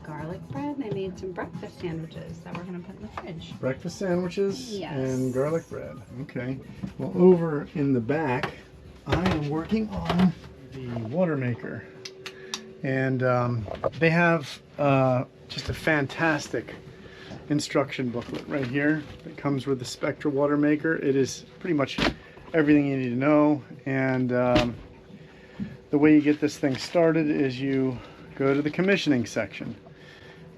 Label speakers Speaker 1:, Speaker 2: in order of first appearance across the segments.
Speaker 1: garlic bread, and I made some breakfast sandwiches that we're going to put in the fridge.
Speaker 2: Breakfast sandwiches.
Speaker 1: Yes.
Speaker 2: And garlic bread. Okay. Well, over in the back, I am working on the Watermaker. And they have just a fantastic instruction booklet right here that comes with the Spectra Watermaker. It is pretty much everything you need to know. And the way you get this thing started is you go to the commissioning section.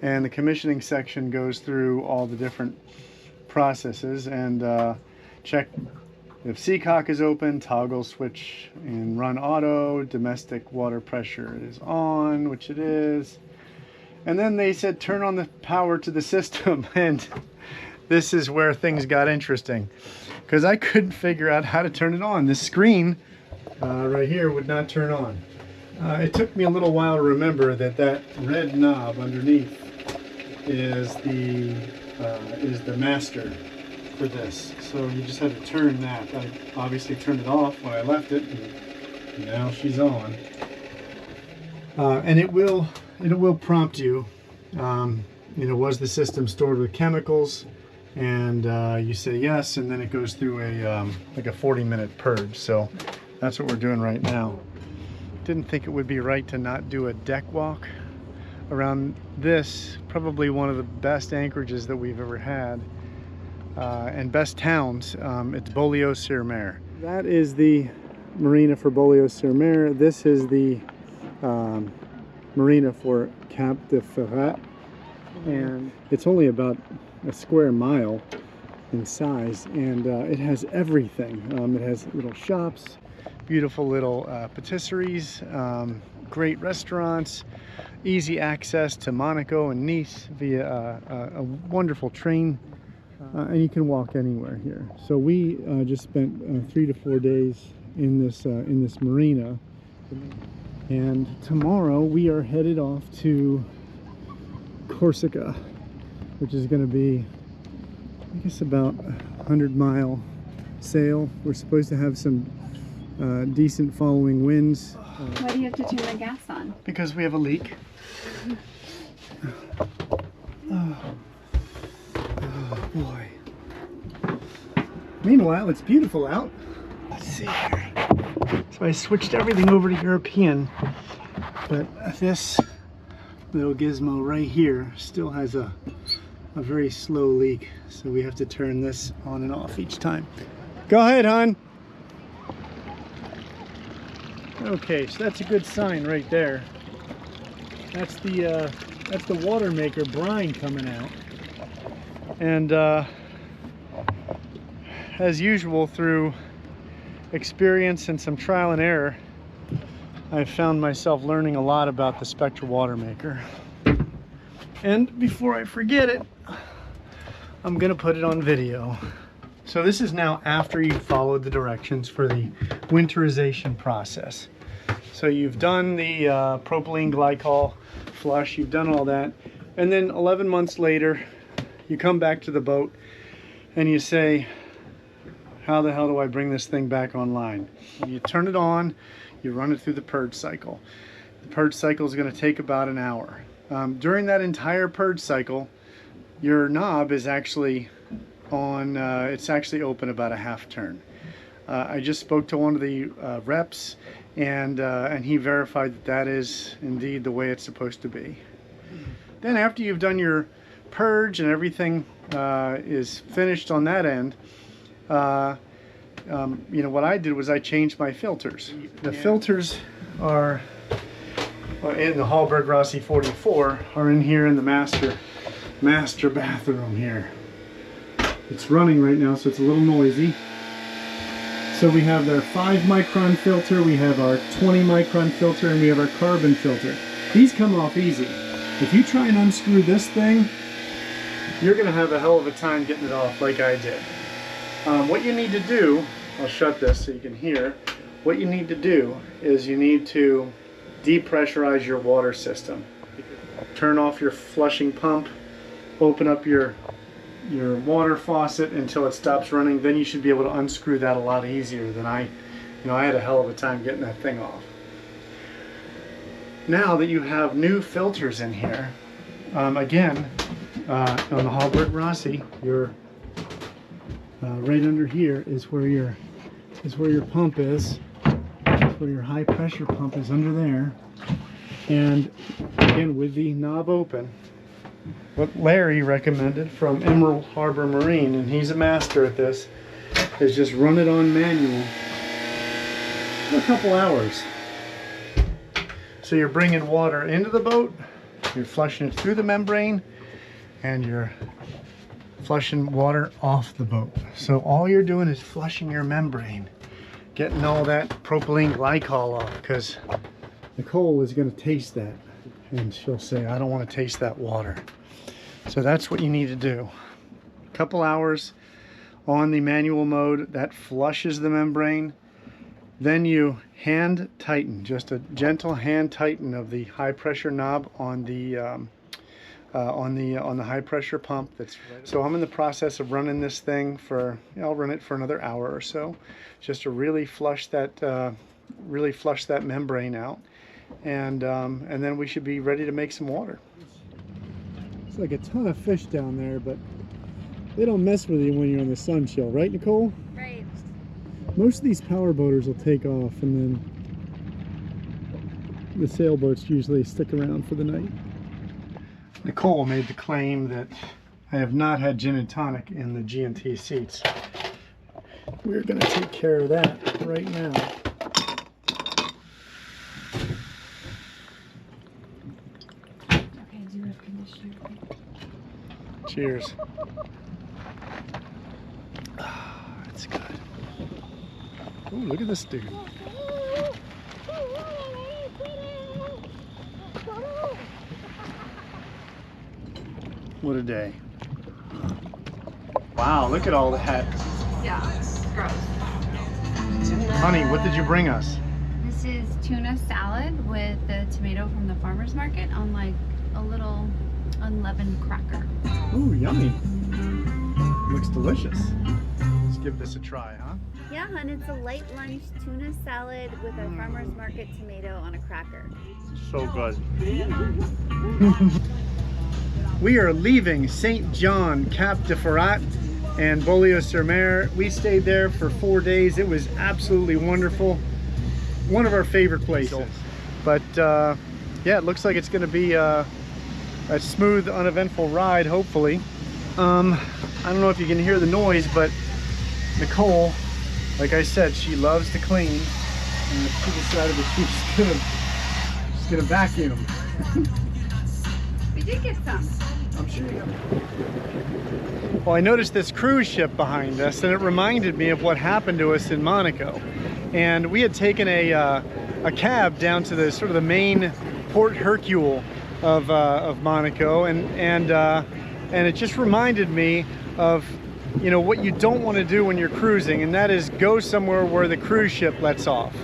Speaker 2: And the commissioning section goes through all the different processes and check if seacock is open, toggle switch and run auto, domestic water pressure is on, which it is. And then they said turn on the power to the system, and this is where things got interesting because I couldn't figure out how to turn it on. This screen right here would not turn on. It took me a little while to remember that that red knob underneath is the master for this. So you just had to turn that. I obviously turned it off when I left it, and now she's on. And it will prompt you. Was the system stored with chemicals? And you say yes, and then it goes through a like a 40-minute purge. So that's what we're doing right now. Didn't think it would be right to not do a deck walk around this, probably one of the best anchorages that we've ever had, and best towns. It's Beaulieu-sur-Mer. That is the marina for Beaulieu-sur-Mer. This is the marina for Cap de Ferrat, and it's only about a square mile in size, and it has everything. It has little shops, beautiful little patisseries, great restaurants, easy access to Monaco and Nice via a wonderful train, and you can walk anywhere here. So we just spent 3 to 4 days in this marina, and tomorrow we are headed off to Corsica, which is going to be, I guess, about a 100-mile sail. We're supposed to have some decent following winds.
Speaker 1: Why do you have to turn the gas on?
Speaker 2: Because we have a leak. Oh boy. Meanwhile, it's beautiful out. Let's see here. So I switched everything over to European, but this little gizmo right here still has a very slow leak. So we have to turn this on and off each time. Go ahead, hon. Okay, so that's a good sign right there. That's the Watermaker brine coming out. And as usual, through experience and some trial and error, I've found myself learning a lot about the Spectra Watermaker. And before I forget it, I'm gonna put it on video. So this is now after you've followed the directions for the winterization process. So you've done the propylene glycol flush, you've done all that, and then 11 months later, you come back to the boat and you say, how the hell do I bring this thing back online? You turn it on, you run it through the purge cycle. The purge cycle is going to take about an hour. During that entire purge cycle, your knob is actually on, it's actually open about a half turn. I just spoke to one of the reps, and he verified that that is indeed the way it's supposed to be. Then after you've done your purge and everything is finished on that end, what I did was I changed my filters. The filters are in the Hallberg Rassy 44 are in here in the master bathroom here. It's running right now, so it's a little noisy. So we have our 5 micron filter, we have our 20 micron filter, and we have our carbon filter. These come off easy. If you try and unscrew this thing, you're going to have a hell of a time getting it off like I did. What you need to do, I'll shut this so you can hear, what you need to do is you need to depressurize your water system. Turn off your flushing pump, open up your water faucet until it stops running, then you should be able to unscrew that a lot easier than I had a hell of a time getting that thing off. Now that you have new filters in here, Again, on the Hallberg Rassy, you're right under here is where your pump is. Where your high pressure pump is under there. And again, with the knob open, what Larry recommended from Emerald Harbor Marine, and he's a master at this, is just run it on manual for a couple hours. So you're bringing water into the boat, you're flushing it through the membrane, and you're flushing water off the boat. So all you're doing is flushing your membrane, getting all that propylene glycol off, because Nicole is going to taste that and she'll say, I don't want to taste that water. So that's what you need to do. A couple hours on the manual mode, that flushes the membrane. Then you hand tighten, just a gentle hand tighten of the high pressure knob on the high pressure pump. So I'm in the process of running this thing for, I'll run it for another hour or so, just to really flush that membrane out, and then we should be ready to make some water.
Speaker 3: It's like a ton of fish down there, but they don't mess with you when you're on the sun chill, right, Nicole?
Speaker 1: Right.
Speaker 3: Most of these power boaters will take off, and then the sailboats usually stick around for the night.
Speaker 2: Nicole made the claim that I have not had gin and tonic in the G&T seats. We're going to take care of that right now.
Speaker 1: Okay, do have conditioner.
Speaker 2: Cheers. Ah, that's good. Oh, look at this dude. What a day. Wow, look at all that.
Speaker 1: Yeah, it's gross.
Speaker 2: Honey, what did you bring us?
Speaker 1: This is tuna salad with the tomato from the farmer's market on like a little unleavened cracker.
Speaker 2: Ooh, yummy. Looks delicious. Let's give this a try, huh?
Speaker 4: Yeah, hun, it's a light lunch tuna salad with a farmer's market tomato on a cracker.
Speaker 2: So good. We are leaving St. John, Cap de Ferrat, and Beaulieu-sur-Mer. We stayed there for 4 days. It was absolutely wonderful. One of our favorite places. But yeah, it looks like it's going to be a smooth, uneventful ride, hopefully. I don't know if you can hear the noise, but Nicole, like I said, she loves to clean. And she decided that she's gonna vacuum.
Speaker 1: We did get some.
Speaker 2: I'm sure you got. Well, I noticed this cruise ship behind us, and it reminded me of what happened to us in Monaco. And we had taken a cab down to the sort of the main Port Hercule of Monaco, and it just reminded me of, you know, what you don't want to do when you're cruising, and that is go somewhere where the cruise ship lets off.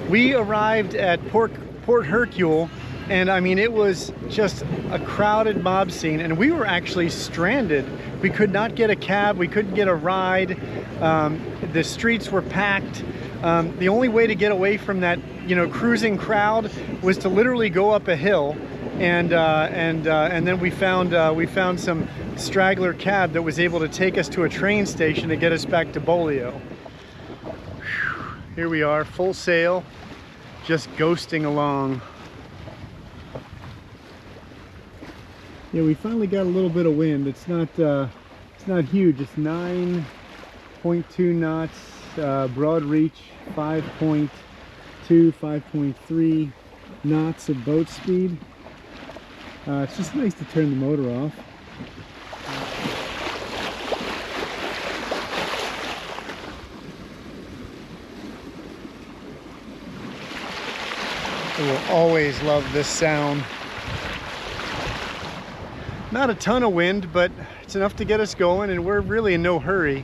Speaker 2: We arrived at Port Hercule, and I mean, it was just a crowded mob scene, and we were actually stranded. We could not get a cab, we couldn't get a ride. The streets were packed. The only way to get away from that, you know, cruising crowd was to literally go up a hill, and then we found some straggler cab that was able to take us to a train station to get us back to Beaulieu. Here we are, full sail, just ghosting along.
Speaker 3: Yeah, we finally got a little bit of wind. It's not huge. It's 9.2 knots, broad reach, 5.2, 5.3 knots of boat speed. It's just nice to turn the motor off.
Speaker 2: I will always love this sound. Not a ton of wind, but it's enough to get us going, and we're really in no hurry.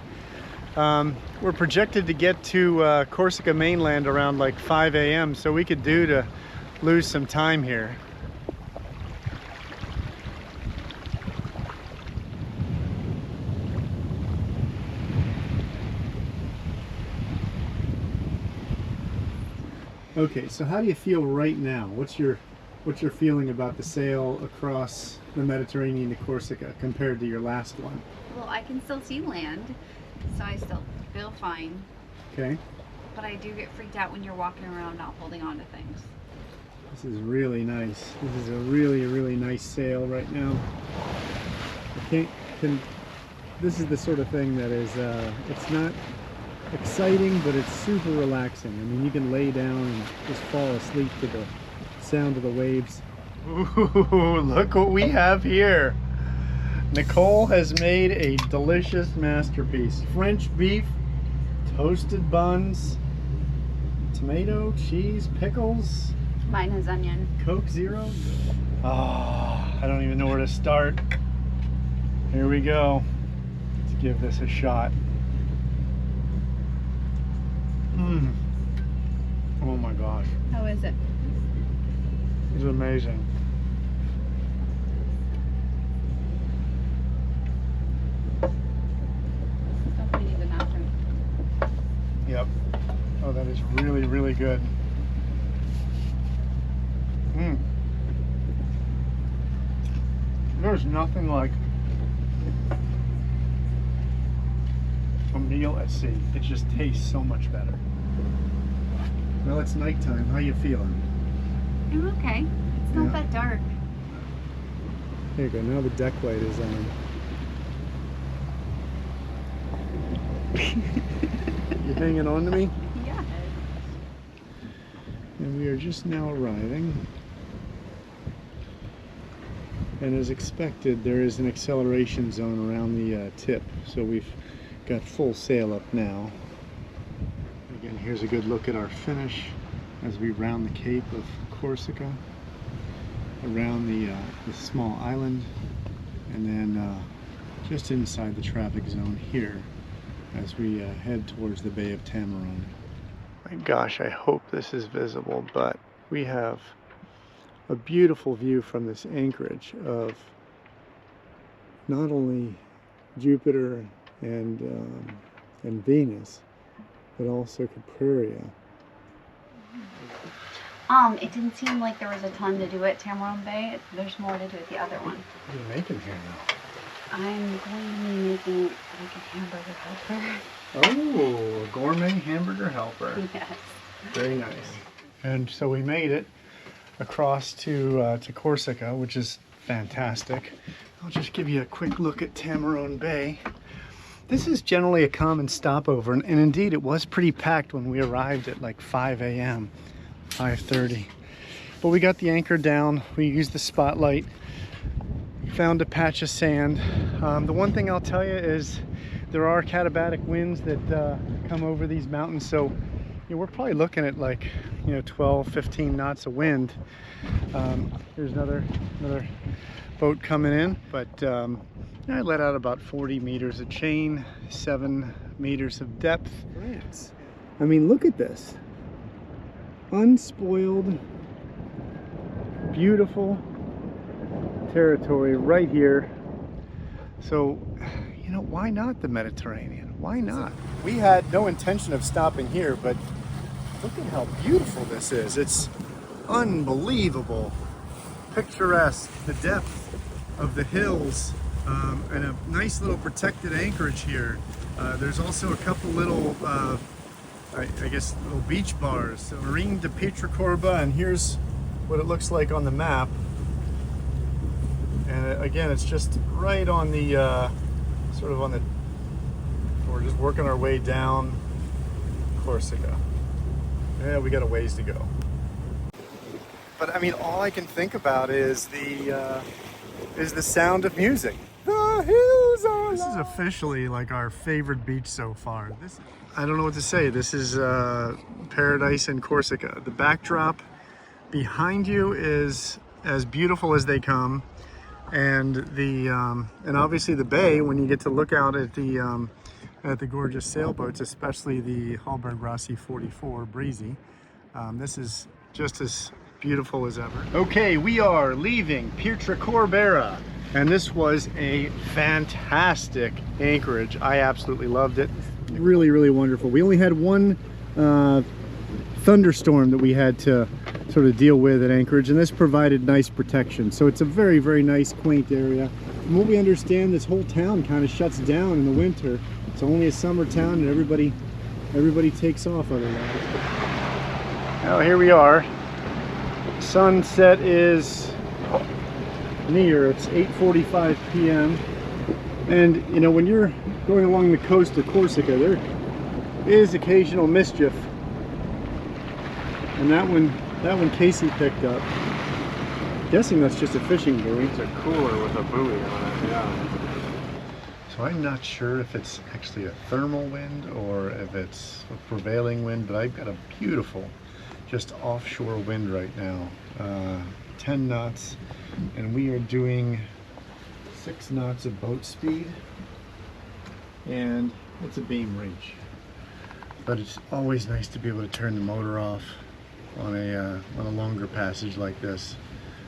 Speaker 2: We're projected to get to Corsica mainland around like 5 a.m., so we could do to lose some time here. Okay, so how do you feel right now? What's your what's your feeling about the sail across the Mediterranean to Corsica compared to your last one?
Speaker 1: Well, I can still see land, so I still feel fine.
Speaker 2: Okay.
Speaker 1: But I do get freaked out when you're walking around not holding on to things.
Speaker 2: This is really nice. This is a really nice sail right now. This is the sort of thing that is, it's not exciting, but it's super relaxing. I mean, you can lay down and just fall asleep to the sound of the waves. Ooh, look what we have here. Nicole has made a delicious masterpiece. French beef, toasted buns, tomato, cheese, pickles.
Speaker 1: Mine has onion.
Speaker 2: Coke Zero. Oh, I don't even know where to start. Here we go. Let's give this a shot. Oh my gosh.
Speaker 1: How is it?
Speaker 2: It's amazing.
Speaker 1: Don't we need the napkin?
Speaker 2: Yep. Oh, that is really good. There's nothing like a meal at sea. It just tastes so much better. Well, it's nighttime. How you feeling?
Speaker 1: I'm okay. It's not that dark.
Speaker 3: There you go. Now the deck light is on.
Speaker 2: You hanging on to me?
Speaker 1: Yeah.
Speaker 2: And we are just now arriving. And as expected, there is an acceleration zone around the tip. So we've got full sail up now. Again, here's a good look at our finish as we round the Cape of Corsica, around the small island, and then just inside the traffic zone here as we head towards the Bay of Tamarone. My gosh, I hope this is visible, but we have a beautiful view from this anchorage of not only Jupiter and Venus, but also Capraria.
Speaker 1: It didn't seem like there was a ton to do at Tamarone Bay. There's more to do at the other one.
Speaker 2: What are you making here now?
Speaker 1: I'm going to be making like a hamburger helper.
Speaker 2: Oh, a gourmet hamburger helper.
Speaker 1: Yes.
Speaker 2: Very nice. And so we made it across to Corsica, which is fantastic. I'll just give you a quick look at Tamarone Bay. This is generally a common stopover, and indeed it was pretty packed when we arrived at like 5 a.m., 5:30. But we got the anchor down, we used the spotlight, found a patch of sand. The one thing I'll tell you is there are katabatic winds that come over these mountains, so we're probably looking at like 12, 15 knots of wind. Here's another boat coming in, but I let out about 40 meters of chain, 7 meters of depth.
Speaker 3: France. I mean, look at this. Unspoiled, beautiful territory right here.
Speaker 2: So, why not the Mediterranean? Why not? We had no intention of stopping here, but look at how beautiful this is. It's unbelievable, picturesque, the depth of the hills, and a nice little protected anchorage here. There's also a couple little, I guess, little beach bars. So Marina de Pietracorbera, and here's what it looks like on the map. And again, it's just right on the, we're just working our way down Corsica. Yeah, we got a ways to go. But I mean, all I can think about is the sound of music. The hills are This is officially like our favorite beach so far. I don't know what to say. This is paradise in Corsica. The backdrop behind you is as beautiful as they come, and and obviously the bay. When you get to look out at the gorgeous sailboats, especially the Hallberg Rassy 44 Breezy, this is just as beautiful as ever. Okay, we are leaving Pietracorbera, and this was a fantastic anchorage. I absolutely loved it.
Speaker 3: Really wonderful. We only had one thunderstorm that we had to sort of deal with at Anchorage, and this provided nice protection. So it's a very, very nice, quaint area. From what we understand, this whole town kind of shuts down in the winter. It's only a summer town, and everybody takes off otherwise. Now here we are. Sunset is near. It's 8:45 p.m. and you know, when you're going along the coast of Corsica, there is occasional mischief, and that one Casey picked up. I'm guessing that's just a fishing buoy.
Speaker 2: It's a cooler with a buoy on it, yeah. So I'm not sure if it's actually a thermal wind or if it's a prevailing wind, but I've got a beautiful just offshore wind right now, 10 knots, and we are doing 6 knots of boat speed, and it's a beam reach. But it's always nice to be able to turn the motor off on a longer passage like this.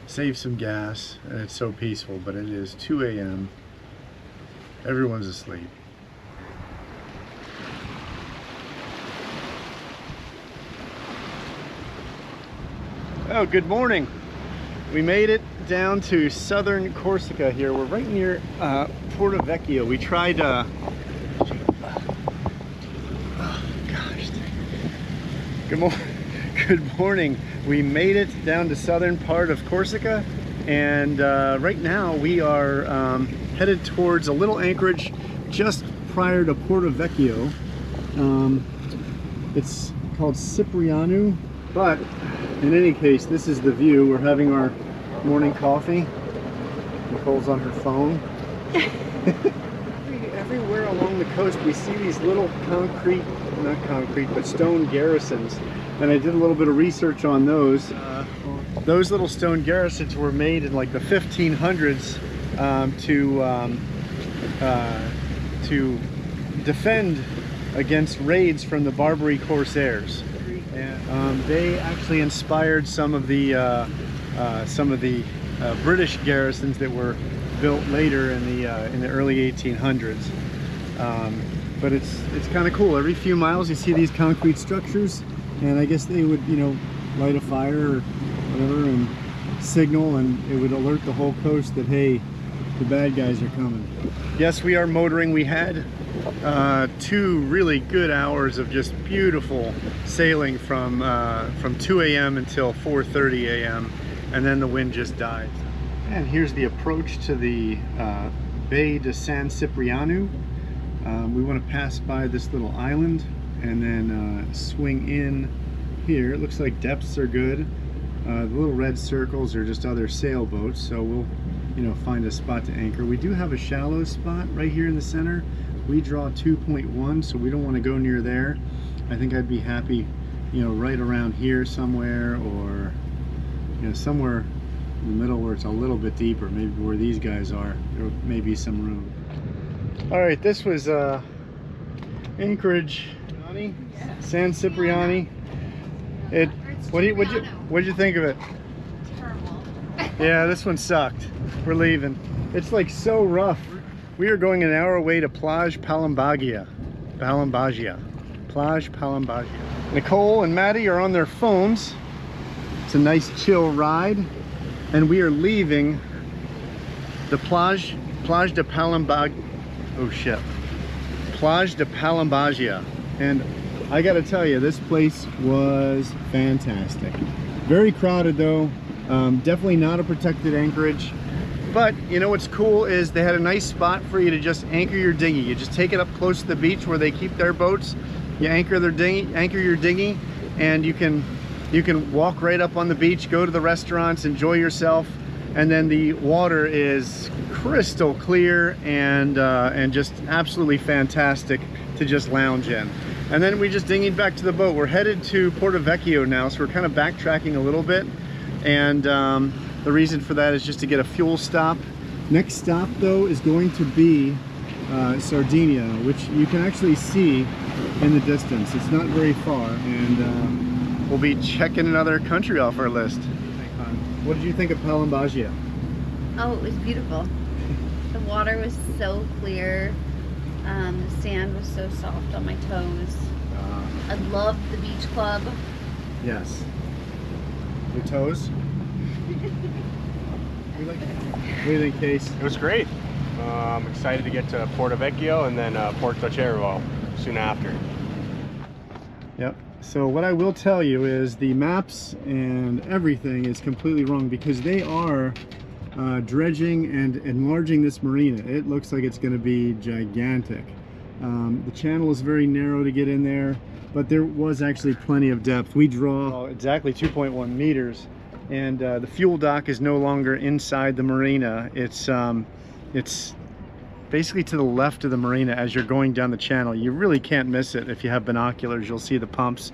Speaker 2: Save some gas, and it's so peaceful. But it is 2 a.m. Everyone's asleep. Oh, good morning. We made it down to southern Corsica here. We're right near Porto Vecchio. We tried oh gosh. Good morning. We made it down to southern part of Corsica, and right now we are headed towards a little anchorage just prior to Porto Vecchio. It's called Cipriano, but in any case, this is the view. We're having our morning coffee. Nicole's on her phone. Everywhere along the coast we see these little not concrete, but stone garrisons. And I did a little bit of research on those. Those little stone garrisons were made in like the 1500s to defend against raids from the Barbary corsairs. And they actually inspired some of the British garrisons that were built later in the early 1800s. But it's kind of cool. Every few miles you see these concrete structures, and I guess they would, you know, light a fire or whatever and signal, and it would alert the whole coast that, hey, the bad guys are coming. Yes, we are motoring. We had 2 really good hours of just beautiful sailing from 2 a.m. until 4:30 a.m. and then the wind just died. And here's the approach to the Bay de San Cipriano. We want to pass by this little island and then swing in here. It looks like depths are good. The little red circles are just other sailboats, so we'll, you know, find a spot to anchor. We do have a shallow spot right here in the center. We draw 2.1, so we don't want to go near there. I think I'd be happy, you know, right around here somewhere, or, you know, somewhere in the middle where it's a little bit deeper, maybe where these guys are. There may be some room. All right, this was Anchorage, San Cipriani. What'd you think of it?
Speaker 1: Terrible.
Speaker 2: Yeah, this one sucked. We're leaving. It's like so rough. We are going an hour away to Plage Palombaggia. Plage Palombaggia. Nicole and Maddie are on their phones. It's a nice chill ride, and we are leaving the Plage de Palombaggia. Oh shit. Plage de Palombaggia. And I gotta tell you, this place was fantastic. Very crowded though. Definitely not a protected anchorage. But you know what's cool is they had a nice spot for you to just anchor your dinghy. You just take it up close to the beach where they keep their boats. You anchor your dinghy, and you can walk right up on the beach, go to the restaurants, enjoy yourself, and then the water is crystal clear and just absolutely fantastic to just lounge in. And then we just dinghied back to the boat. We're headed to Porto Vecchio now, so we're kind of backtracking a little bit, and the reason for that is just to get a fuel stop. Next stop though is going to be Sardinia, which you can actually see in the distance. It's not very far, and we'll be checking another country off our list. What did you think of Palombaggia?
Speaker 4: Oh, it was beautiful. The water was so clear. The sand was so soft on my toes. I loved the beach club.
Speaker 3: Yes. Your toes? What do you think, Case?
Speaker 5: It was great. I'm excited to get to Porto Vecchio and then Porto Cervo soon after.
Speaker 3: Yep. So what I will tell you is the maps and everything is completely wrong because they are dredging and enlarging this marina. It looks like it's going to be gigantic. The channel is very narrow to get in there, but there was actually plenty of depth. We draw exactly 2.1 meters, and the fuel dock is no longer inside the marina. It's basically to the left of the marina as you're going down the channel. You really can't miss it. If you have binoculars, you'll see the pumps,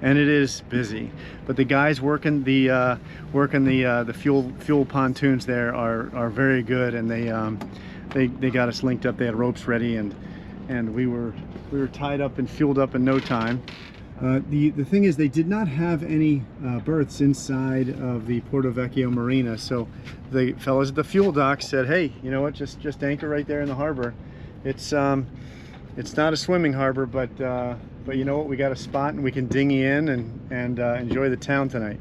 Speaker 3: and it is busy. But the guys working the fuel pontoons there are very good, and they got us linked up. They had ropes ready, and we were tied up and fueled up in no time. The thing is, they did not have any berths inside of the Porto Vecchio marina, so the fellows at the fuel dock said, hey, you know what, just anchor right there in the harbor. It's not a swimming harbor, but you know what, we got a spot and we can dinghy in and enjoy the town tonight.